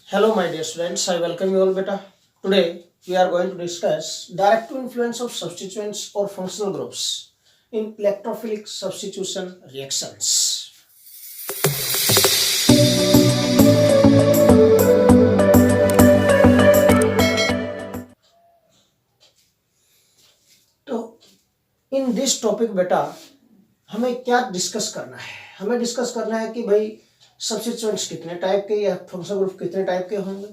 Hello, my dear students. I welcome you all, beta. Today we are going to discuss direct influence of substituents or functional groups in electrophilic substitution reactions. तो in this topic बेटा हमें क्या discuss करना है? हमें discuss करना है कि भाई सब्स्टिट्यूएंट्स कितने टाइप के या फंक्शनल ग्रुप कितने टाइप के होंगे,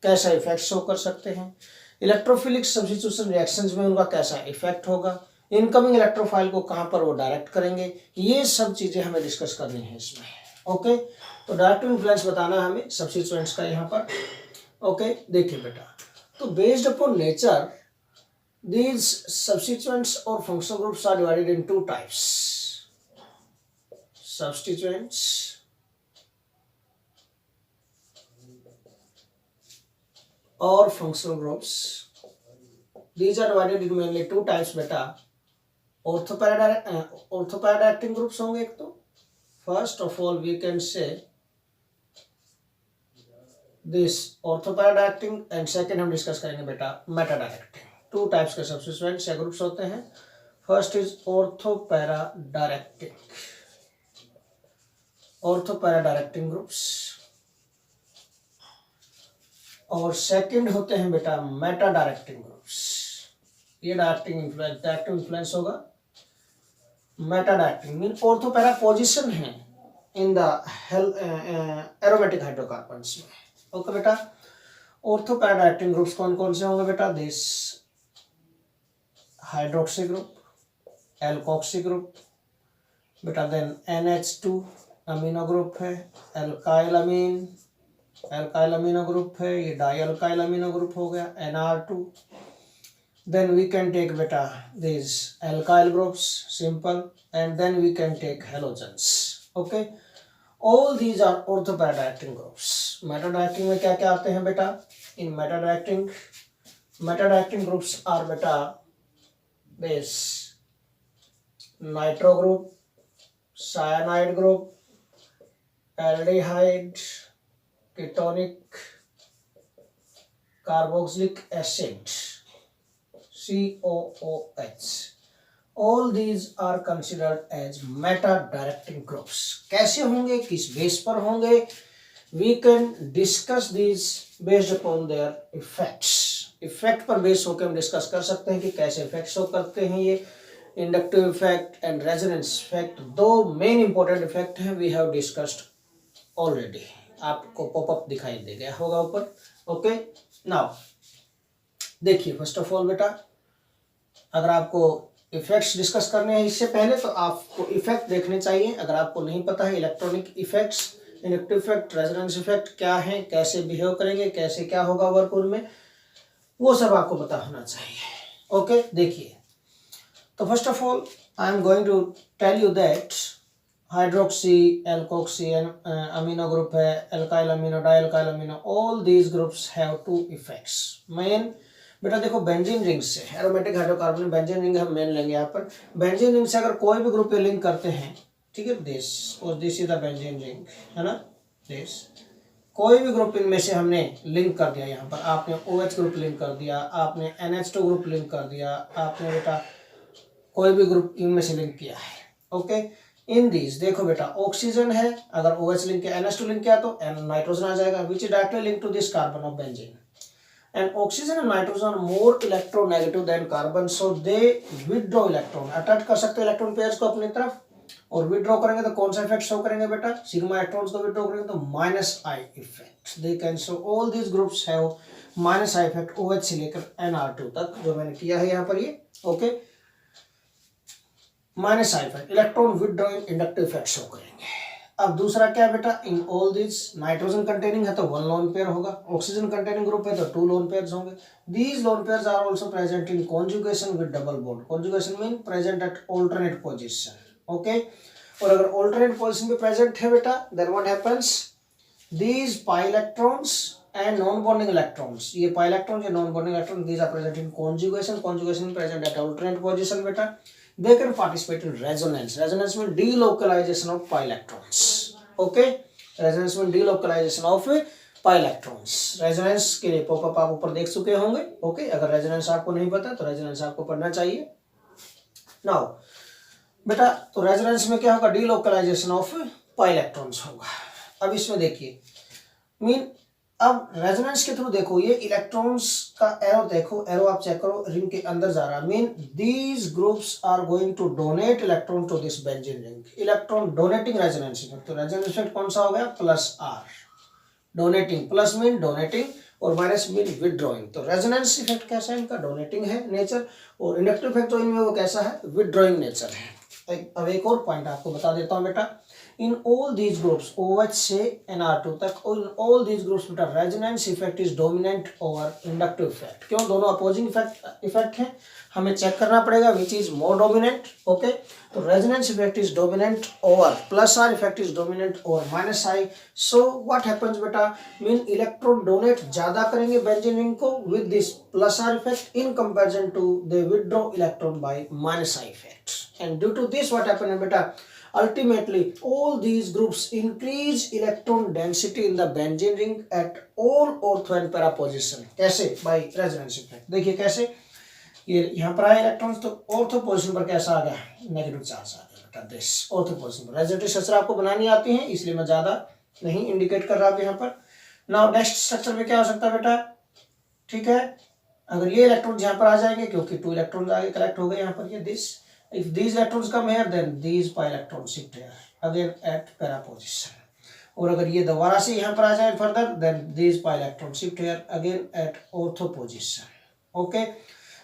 कैसा इफेक्ट शो कर सकते हैं, इलेक्ट्रोफिलिक सब्स्टिट्यूशन रिएक्शंस में उनका कैसा इफेक्ट होगा, इनकमिंग इलेक्ट्रोफाइल को कहां पर वो डायरेक्ट करेंगे, ये सब चीजें हमें डिस्कस करनी है इसमें। ओके, तो डायरेक्ट इन्फ्लुएंस बताना है हमें सब्स्टिट्यूएंट्स का यहाँ पर। ओके, देखिए बेटा, तो based upon nature these substituents or functional groups are divided in two types: substituents or functional groups. These are divided in mainly two types beta. Orthoparadirecting acting groups होंगे एक तो, first of all we can say this orthoparadirecting and second हम discuss करेंगे बेटा metadirecting. Two types के substituents या groups होते हैं. फर्स्ट इज ऑर्थोपैराडायरेक्टिंग ग्रुप्स और सेकंड होते हैं बेटा मेटा डायरेक्टिंग ग्रुप्स. ये डायरेक्टिव इन्फ्लुएंस होगा. Meta directing mean ortho para position है इन द एरोमेटिक हाइड्रोकार्बन्स में. ओके बेटा, ऑर्थोपैराडायरेक्टिंग ग्रुप्स कौन कौन से होंगे बेटा? This hydroxy group, alkoxy group बेटा, देन NH2 अमीनो ग्रुप है, एल्काइल अमीनो ग्रुप है, ये डाई अल्काइल अमीनो ग्रुप हो गया NR2. Then we can take बेटा this alkyl groups simple and then we can take halogens. Okay, all these are ortho para directing groups. Meta directing में क्या क्या आते हैं बेटा? इन मेटाडायरेक्टिंग ग्रुप्स आर बेटा this nitro group, cyanide group, aldehyde, ketonic carboxylic acid, COOH. All these are considered as meta directing groups. कैसे होंगे, किस बेस पर होंगे? We can discuss these based upon their effects. Effect पर base होकर हम discuss कर सकते हैं कि कैसे इफेक्ट शो करते हैं. ये inductive effect and resonance effect दो मेन इंपॉर्टेंट इफेक्ट हैं. We have discussed already. आपको पॉपअप दिखाई दे गया होगा ऊपर. ओके, नाउ देखिए, फर्स्ट ऑफ ऑल बेटा, अगर आपको इफेक्ट्स डिस्कस करने हैं इससे पहले तो आपको इफेक्ट देखने चाहिए. अगर आपको नहीं पता है electronic effects, inductive effect, resonance effect क्या है, कैसे बिहेव करेंगे, कैसे क्या होगा वर्क उनमें, वो सब आपको पता होना चाहिए. ओके, देखिए, तो first of all I am going to tell you that hydroxy, alkoxy amino group है, alkyl amino, di alkyl amino, all these groups have two effects. Main बेटा देखो, बेंजीन रिंग से एरोमेटिक हाइड्रोकार्बन बेंजीन रिंग हम मेन लेंगे यहाँ पर. Benzene ring से अगर कोई भी ग्रुप लिंक करते हैं, ठीक है, this is the benzene ring, है ना. दिस कोई भी ग्रुप इनमें से हमने लिंक कर दिया. यहाँ पर आपने OH ग्रुप लिंक कर दिया, आपने NH2 ग्रुप लिंक कर दिया, आपने बेटा कोई भी ग्रुप इनमें से लिंक किया है. ओके, इन दीज देखो बेटा, ऑक्सीजन है, अगर OH लिंक किया, NH2 लिंक किया तो नाइट्रोजन आ जाएगा, which is directly link to this carbon of benzene. And oxygen and nitrogen are more electronegative than carbon, so they withdraw electron, attract कर सकते हैं इलेक्ट्रॉन पेयर्स को अपनी तरफ. और विड्रॉ करेंगे तो कौन सा इफेक्ट शो करेंगे बेटा? सिग्मा इलेक्ट्रॉन्स को विड्रॉ करेंगे तो -I effect. They can show all these groups have -I effect OH से लेकर NR2 तक, जो मैंने किया है यहाँ पर ये. Okay, -I effect, electron withdrawing inductive effect show करेंगे. अब दूसरा क्या है बेटा? In all these, nitrogen containing है तो 1 लोन पेयर होगा, ऑक्सीजन कंटेनिंग ग्रुप है तो 2 लोन पेयर्स होंगे. These lone pairs are also present in conjugation with double bond. Conjugation mean present at alternate position. Okay, और अगर ऑल्टरनेट पोजीशन पे present है बेटा, then what happens? These pi electrons and non bonding electrons, ये pi electrons या non bonding electron, these are present in conjugation present at alternate position बेटा. They can participate in resonance. Resonance में delocalisation of pi electrons. Okay, resonance में delocalisation of pi electrons. Resonance के लिए popup आप ऊपर देख चुके होंगे। ओके, अगर रेजोनेंस आपको नहीं पता तो रेजोनेंस आपको पढ़ना चाहिए। नाउ बेटा, तो रेजोनेंस में क्या होगा, डीलोकलाइजेशन ऑफ पाई इलेक्ट्रॉन्स होगा। अब इसमें देखिए मीन, अब रेजोनेंस के थ्रू देखो ये इलेक्ट्रॉन्स का एरो देखो, एरो आप चेक करो, रिंग के अंदर जा रहा, mean these groups are going to donate electron to this benzene ring. Electron donating resonance effect, तो रेजोनेंस इफेक्ट कौन सा हो गया, plus R. Donating, plus mean donating और माइनस मीन विदड्रॉइंग। तो रेजोनेंस इफेक्ट कैसा है इनका, डोनेटिंग है नेचर, और इंडक्टिव इफेक्ट तो इनमें वो कैसा है, विदड्रॉइंग नेचर है। अब एक और पॉइंट आपको बता देता हूं बेटा, in all these groups OH से NR2 तक, in all these groups बेटा resonance effect is dominant over inductive effect. क्यों, दोनों अपोजिंग इफेक्ट हैं, हमें चेक करना पड़ेगा which is more dominant. Okay, तो resonance effect is dominant over plus R, effect is dominant over minus I. So what happens बेटा, mean electron donate ज्यादा करेंगे बेंजीन रिंग को with this plus R effect in comparison to they withdraw electron by minus I effect. And due to this what happen बेटा, ultimately all these groups increase electron density in the benzene ring at all ortho and para position। कैसे, by resonance effect। देखिए कैसे, ये यहाँ पर आए electrons, तो ortho position पर कैसा आ गया, नेगेटिव चार्ज आ गया बेटा, दिस ऑर्थो पोजीशन पर। रेजोनेटिव स्ट्रक्चर आपको बनानी आती है, इसलिए मैं ज्यादा नहीं इंडिकेट कर रहा यहाँ पर। नाउ नेक्स्ट स्ट्रक्चर में क्या हो सकता है बेटा, ठीक है, अगर ये इलेक्ट्रॉन यहाँ पर आ जाएंगे, क्योंकि 2 इलेक्ट्रॉन आगे कलेक्ट हो गए यहाँ पर, ये this, if these electrons come here then these pi electrons shift here again at para position। और अगर ये दोबारा से यहाँ पर आ जाए further then these pi electrons shift here again at ortho position। Okay,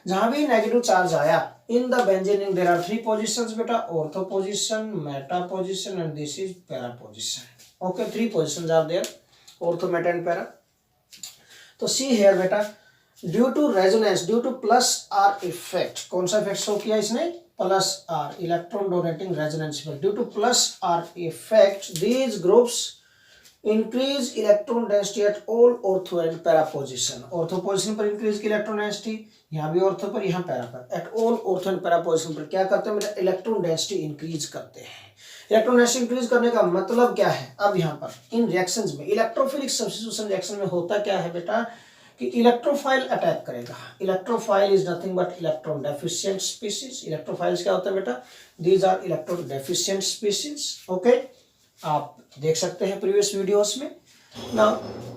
जहां भी नेगेटिव चार्ज आया in the benzene ring there are 3 positions बेटा, ortho position, meta position and this is para position. Okay, 3 positions are there, ortho, meta and para. तो see here बेटा, due to resonance, due to plus R effect, कौन सा effect show किया इसने, plus R, electron donating resonance effect। Due to plus R effect, these groups increase electron density at all ortho and para position। ortho position पर increase की electron density, यहाँ भी ortho पर, यहाँ para पर, at all ortho and para position पर क्या करते हैं, मेरा electron density increase करते हैं। इलेक्ट्रॉन डेंसिटी इंक्रीज करने का मतलब क्या है, अब यहाँ पर इन रिएक्शंस में, इलेक्ट्रोफिलिक सब्स्टिट्यूशन रिएक्शन में होता क्या है बेटा, कि इलेक्ट्रोफाइल अटैक करेगा। Electrophile is nothing but electron deficient species. Electrophiles क्या होता है बेटा, these are electron deficient species. Okay, आप देख सकते हैं प्रीवियस वीडियोस में ना,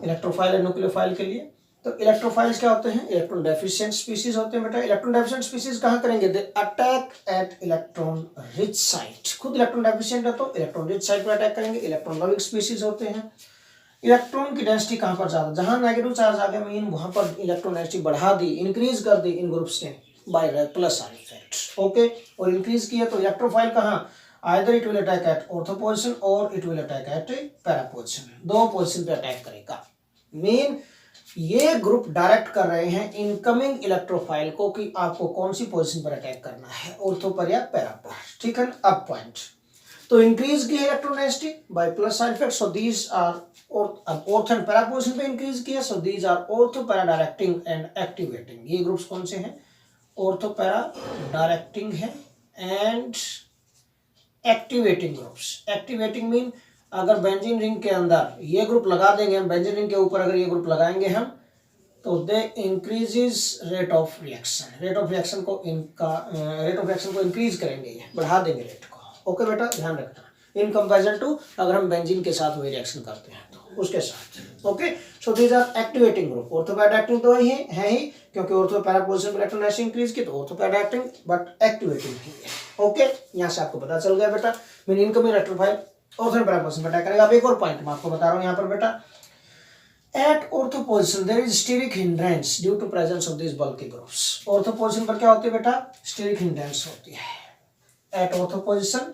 इलेक्ट्रोफाइल और न्यूक्लियोफाइल के लिए। तो इलेक्ट्रोफाइल्स क्या होते हैं, इलेक्ट्रॉन डेफिशिएंट स्पीशीज होते हैं बेटा। इलेक्ट्रॉन डेफिशिएंट स्पीशीज कहाँ करेंगे, they attack eight electron rich site. खुद इलेक्ट्रॉन डेफिशिएंट है तो इलेक्ट्रॉन रिच साइट पर अटैक करेंगे। इलेक्ट्रॉन लविंग स्पीशीज होते हैं। इलेक्ट्रॉन की डेंसिटी कहां पर ज्यादा, जहां नेगेटिव चार्ज आ गया मीन वहां पर इलेक्ट्रॉन डेंसिटी बढ़ा दी, इंक्रीज कर दी इन ग्रुप्स ने by plus R effect. Okay, और इंक्रीज किया तो इलेक्ट्रोफाइल कहां, either it will attack at ortho position और it will attack at para position, दो पोजीशन पे अटैक करेगा। मीन ये ग्रुप डायरेक्ट कर रहे हैं इनकमिंग इलेक्ट्रोफाइल को कि आपको कौन सी पोजीशन पर अटैक करना है, ऑर्थो पर या पैरा पर। ठीक है, अब पॉइंट, तो इंक्रीज की electron density by plus R effect, so these are ortho and para position पे इंक्रीज किया, so these are ortho para directing and activating. ये ग्रुप्स कौन से हैं, ऑर्थो पैरा डायरेक्टिंग है and activating groups. Activating mean अगर benzene ring के अंदर ये ग्रुप लगा देंगे हम, बेंजीन रिंग के ऊपर अगर ये ग्रुप लगाएंगे हम, तो they increases rate of reaction. Rate of reaction को इंक्रीज करेंगे, ये बढ़ा देंगे रेट को। ओके बेटा, ध्यान रखना, इन कंपैरिजन टू अगर हम बेंजीन के साथ वही रिएक्शन करते हैं तो उसके साथ। Okay, so these are activating group. Ortho para acting तो वही है ही, क्योंकि ऑर्थो पैरा पोजीशन पर इलेक्ट्रॉन डेंसिटी इंक्रीज की, तो ortho para acting but activating ही है। ओके, यहां से आपको पता चल गया बेटा, mean incoming electrophile ortho para position पर अटैक करेगा। अब एक और पॉइंट मैं आपको बता रहा हूं यहां पर बेटा, at ortho position there is steric hindrance due to presence of this bulky groups. Ortho position पर क्या होती है बेटा, स्टीरिक हिंड्रेंस होती है। At ortho position,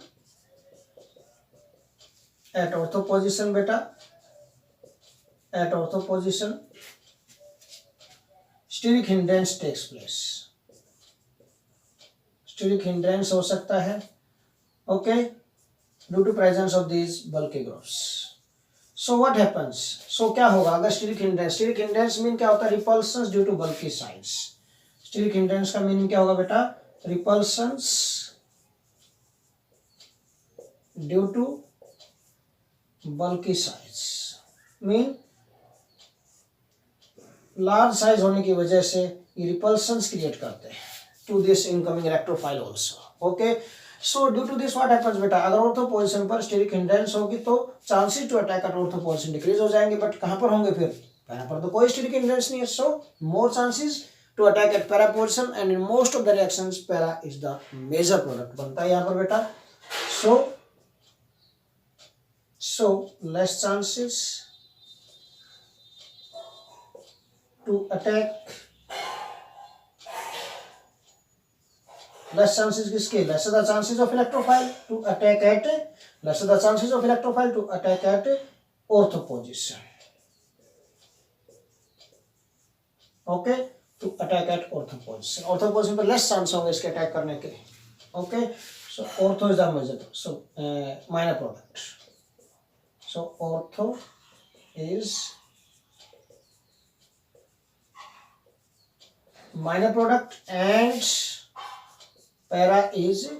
at ortho position बेटा, at ortho position steric hindrance takes place. Steric hindrance हो सकता है, okay, due to presence of these bulky groups. So what happens, so क्या होगा अगर स्टीरिक हिंड्रेंस मीन क्या होता है, repulsions due to bulky sides. Steric hindrance का मीनिंग क्या होगा बेटा, repulsions due to bulky sides। Mean large size होने की वजह से ये रिपल्शंस क्रिएट करते हैं to this incoming electrophile also. Okay, so due to this what happens बेटा, अगर ऑर्थो पोजीशन पर स्टेरिक हिंड्रेंस होगी तो chances to attack at ortho position decrease हो जाएंगे, बट कहां पर होंगे फिर, पैरा पर तो कोई स्टेरिक हिंड्रेंस नहीं है, so more chances to attack at para position and in most of the reactions para is the major product बनता है यहां पर बेटा। So less chances to attack, less chances किसके, lesser the chances of electrophile to attack at, lesser the chances of electrophile to attack at ortho position, okay, to attack at ortho position, ortho position पर less chance होंगे इसके attack करने के, okay, so ortho is the major, so minor product, so ortho is minor product and para is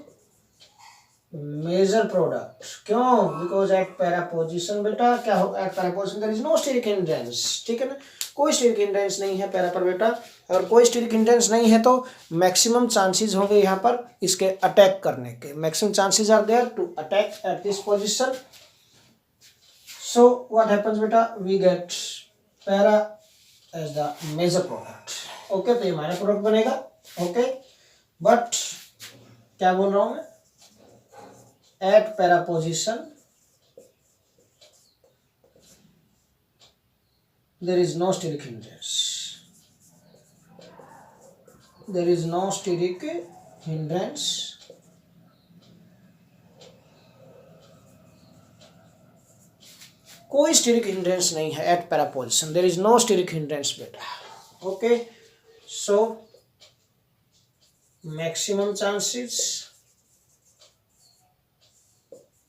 major product, क्यों, because at para position बेटा क्या हो, at para position there is no steric hindrance, ठीक है ना, कोई steric hindrance नहीं है पैरा पर बेटा, अगर कोई steric hindrance नहीं है तो मैक्सिमम चांसेस होंगे यहाँ पर इसके अटैक करने के, maximum chances are there to attack at this position. So what happens बेटा, we get para as the major product, okay, तो ये माइनर प्रोडक्ट बनेगा, ओके, बट क्या बोल रहा हूं मैं, at para position there is no steric hindrance, there is no steric hindrance, कोई स्टेरिक हिंड्रेंस नहीं है at para position, there is no steric hindrance बेटा, okay, so maximum chances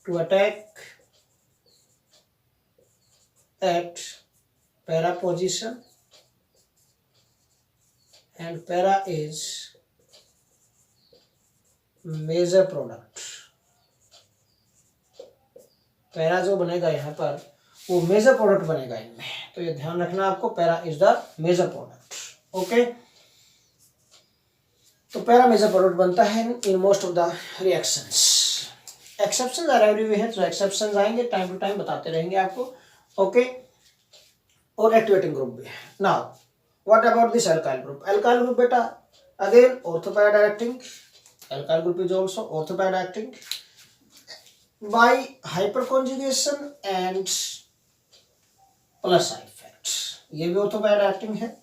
to attack at para position and para is major product, para जो बनेगा यहाँ पर वो major product बनेगा इनमें, तो ये ध्यान रखना आपको, para is the major product, okay, तो पैरा मेजर प्रोडक्ट बनता है in most of the reactions, exceptions are everywhere, जो एक्सेप्शंस आएंगे टाइम टू टाइम बताते रहेंगे आपको, ओके, और एक्टिवेटिंग ग्रुप भी है। Now what about this alkyl group, alkyl group बेटा again ortho para directing, alkyl group is also ortho para directing by hyperconjugation and plus I effect, ये भी ortho para directing है,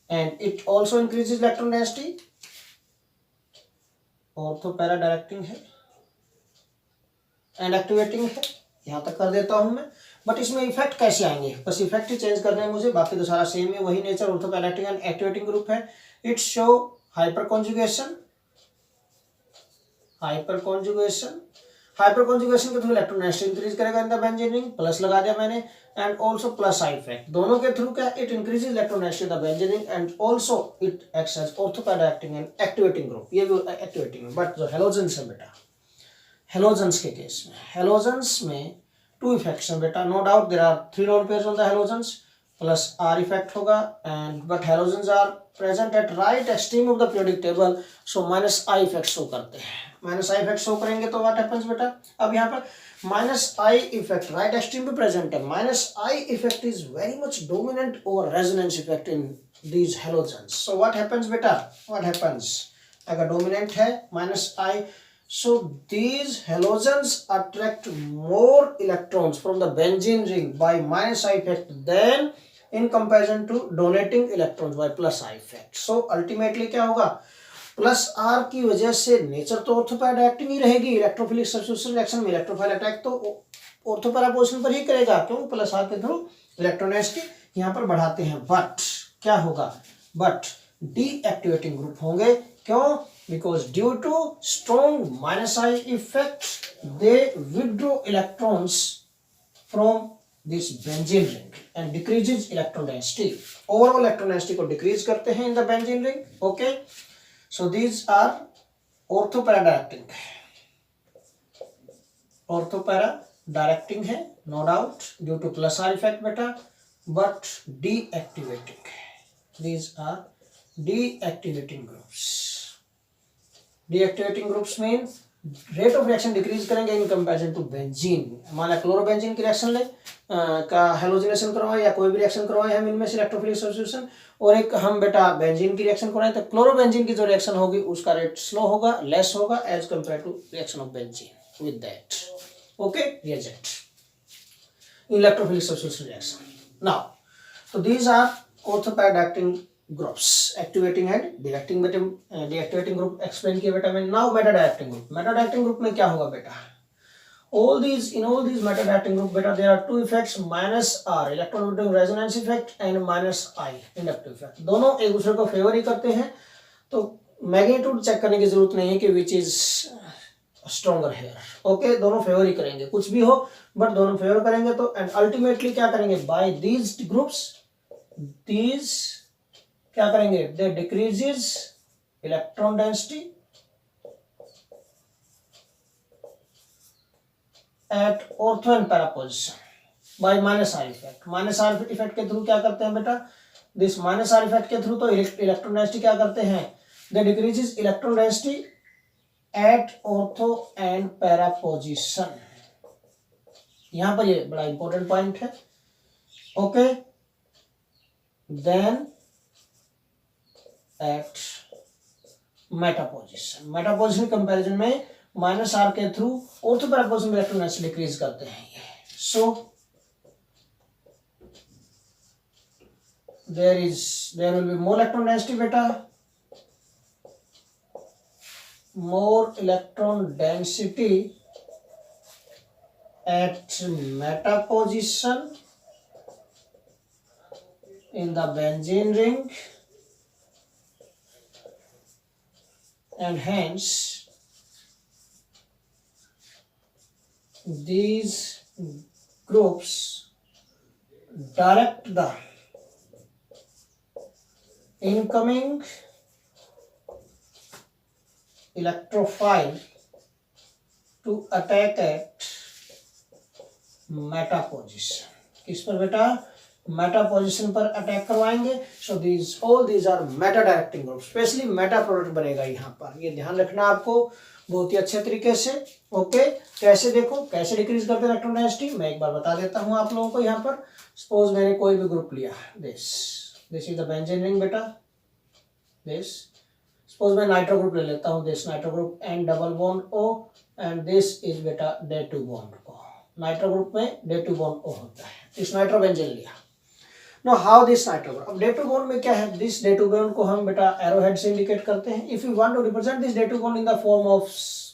and it also increases electron density, ortho para directing है and activating है, यहां तक कर देता हूं मैं, बट इसमें इफेक्ट कैसे आएंगे, बस इफेक्ट ही चेंज करने हैं मुझे, बाकी तो सारा सेम है, वही nature ortho para directing and activating group है। It show hyperconjugation, hyperconjugation, hyperconjugation के थ्रू इलेक्ट्रॉन डेंसिटी इंक्रीज करेगा in the benzene ring, plus लगा दिया मैंने, and also plus I effect, दोनों के थ्रू क्या, it increases electron density the benzene ring and also it acts as ortho para directing and activating group, ये भी activating है, बट जो हेलोजेंस है बेटा, हेलोजेंस के केस में, हेलोजेंस में टू इफेक्ट्स हैं बेटा, no doubt there are 3 lone pairs on the halogens, plus R effect होगा, and but halogens are present at right extreme of the periodic table, so minus I effect show करते हैं, minus I effect show करेंगे तो what happens बेटा, अब यहाँ पर minus I effect right extreme पे प्रेजेंट है, minus I effect is very much dominant over resonance effect in these halogens, so what happens बेटा, व्हाट हैपेंस, अगर डोमिनेंट है minus I, so these halogens attract more electrons from the benzene ring by minus I effect than in comparison to donating electrons by plus I effect, so ultimately क्या होगा, plus are की वजह से nature तो ortho para directing ही रहेगी, electrophilic substitution reaction में electrophile attack तो ortho para position पर ही करेगा, क्यों, प्लस आर के थ्रू इलेक्ट्रॉन डेंसिटी यहाँ पर बढ़ाते हैं, बट क्या होगा, बट डीएक्टिवेटिंग ग्रुप होंगे, क्यों, because due to strong minus I effect they withdraw electrons from this benzene ring and decreases electron density, overall electron density को decrease करते हैं in the benzene ring, okay, so these are ortho para directing, ortho para directing है, no doubt due to plus R effect बेटा, but deactivating. These are deactivating groups. Deactivating groups mean rate of reaction decrease करेंगे इन comparison to benzene. मान लिया chlorobenzene की reaction ले का halogenation करवाएं या कोई भी रिएक्शन करवाएं हम इनमें से इलेक्ट्रोफिलिक सब्स्टिट्यूशन, और एक हम बेटा बेंजीन की रिएक्शन करवाएं तो क्लोरोबेंजीन की जो रिएक्शन होगी उसका रेट स्लो होगा, लेस होगा as compare to reaction of benzene with that. Okay, reagent electrophilic substitution reaction. Now so these are orthopod acting groups, activating and deactivating group explain किया बेटा मैंने। now meta directing group, meta directing group में क्या होगा बेटा, in all these meta directing group बेटा there are two effects, minus r electronegative resonance effect and minus I inductive effect। दोनों एक दूसरे को फेवर ही करते हैं, तो मैग्नीट्यूड चेक करने की जरूरत नहीं है कि which is stronger here. Okay, दोनों फेवर ही करेंगे, कुछ भी हो बट दोनों फेवर करेंगे। तो एंड अल्टीमेटली क्या करेंगे, बाय दीज ग्रुप्स these क्या करेंगे, they decreases electron density at ortho and para position by minus R effect. Minus R effect के थ्रू क्या करते हैं बेटा, दिस माइनस आर इफेक्ट के थ्रू तो इलेक्ट्रॉन डेंसिटी क्या करते हैं, they decreases electron density at ortho and para position. यहां पर ये बड़ा इंपॉर्टेंट पॉइंट है। Okay, then at meta position, meta position comparison में माइनस आर के थ्रू ऑर्थो पैरा पोजिशन में इलेक्ट्रॉन डेंसिटी डिक्रीज करते हैं ये। So there will be more electron density बेटा, more electron density at meta position in the benzene ring, and hence these groups direct the incoming electrophile to attack at meta position। किस पर बेटा, Meta position पर attack करवाएंगे। So these all these are meta directing group, specially meta product बनेगा यहाँ पर, ये ध्यान रखना आपको बहुत ही अच्छे तरीके से। ओके, कैसे देखो, कैसे डिक्रीज करते हैं इलेक्ट्रॉन डेंसिटी, मैं एक बार बता देता हूँ आप लोगों को। यहाँ पर सपोज मैंने कोई भी ग्रुप लिया, this is the benzene ring बेटा, दिस सपोज मैं नाइट्रो ग्रुप ले लेता हूँ, this nitro group and double bond O, and this is बेटा dative bond O. Nitro group में डे टू बॉन्ड ओ होता है, इस नाइट्रो बेंजीन लिया। Now how this nitro bond, अब डे टू बॉन्ड में क्या है, दिस डे टू बॉन्ड को हम बेटा एरोहेड से इंडिकेट करते हैं। If you want to represent this dative bond in the form of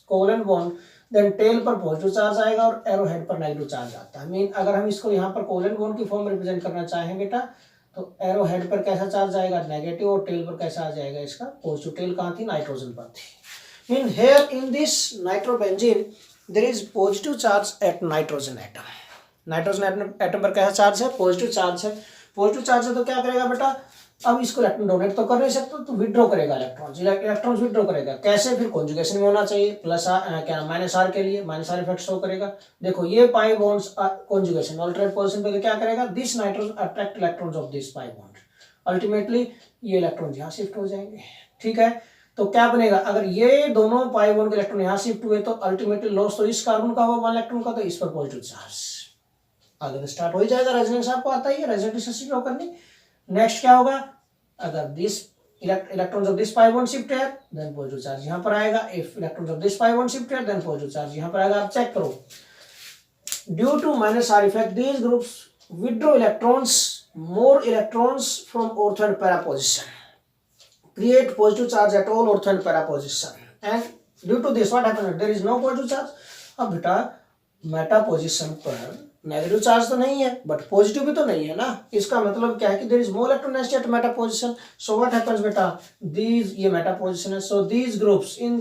covalent bond, then tail पर पॉजिटिव चार्ज आएगा और एरोहेड पर नेगेटिव चार्ज आता है। मीन अगर हम इसको यहाँ पर कोवेलेंट बॉन्ड की फॉर्म में रिप्रेजेंट करना चाहें बेटा, तो एरोहेड पर कैसा चार्ज आएगा, नेगेटिव, और टेल पर कैसा आ जाएगा इसका पॉजिटिव। टेल कहाँ थी, नाइट्रोजन पर थी। Mean here in this nitrobenzene there is positive charge at nitrogen atom. Nitrogen atom पर कैसा चार्ज है, पॉजिटिव चार्ज है। पॉजिटिव चार्ज है तो क्या करेगा बेटा, अब इसको इलेक्ट्रॉन डोनेट तो कर नहीं सकता, तो विड्रॉ करेगा इलेक्ट्रॉन्स विड्रॉ करेगा। कैसे, फिर कॉन्जुगेशन में होना चाहिए, प्लस क्या माइनस आर के लिए माइनस आर इफेक्ट शो करेगा। देखो ये pi bonds conjugation alternate position पे, तो क्या करेगा, this nitrogen attract electrons of this pi bond, ultimately ये इलेक्ट्रॉन यहाँ शिफ्ट हो जाएंगे। ठीक है, तो क्या बनेगा, अगर ये दोनों पाई बॉन्ड के इलेक्ट्रॉन यहाँ शिफ्ट हुए तो अल्टीमेटली लॉस तो इस कार्बन का होगा 1 इलेक्ट्रॉन का, तो इस पर पॉजिटिव चार्ज आगे स्टार्ट हो जाएगा। रेजोनेंस आपको आता ही है, रेजोनेंस ड्रॉ करनी। नेक्स्ट क्या होगा, अगर this electrons of this pi bond shift है देन पॉजिटिव चार्ज यहां पर आएगा। If electrons of this pi bond shift है देन पॉजिटिव चार्ज यहां पर आएगा। आप चेक करो, due to minus R effect these groups withdraw electrons, more electrons from ortho and para position, create positive charge at all ortho and para position, and due to this what happens, there is no positive charge। अब बेटा Meta position पर negative charge तो नहीं है but positive भी तो नहीं है ना, इसका मतलब क्या है कि there is more electron density at meta position. So what happens बेटा, दीज, ये मेटा पोजीशन है, so these groups in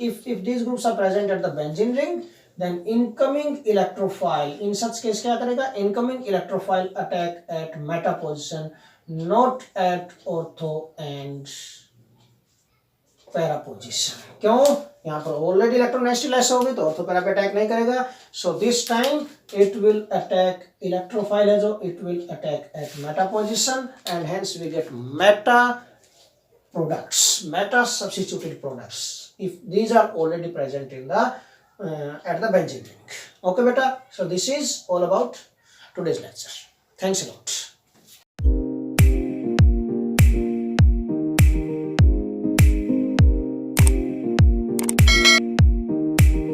if these groups are present at the benzene ring, then incoming electrophile, in such case क्या करेगा, incoming electrophile attack at meta position, not at ortho and para position. क्यों? यहाँ पर already electronegative less होगी तो ortho para पे attack नहीं करेगा। So this time it will attack electrophile है जो it will attack at meta position and hence we get meta products, meta substituted products if these are already present in the at the benzene ring. Okay beta, so this is all about today's lecture. Thanks a lot.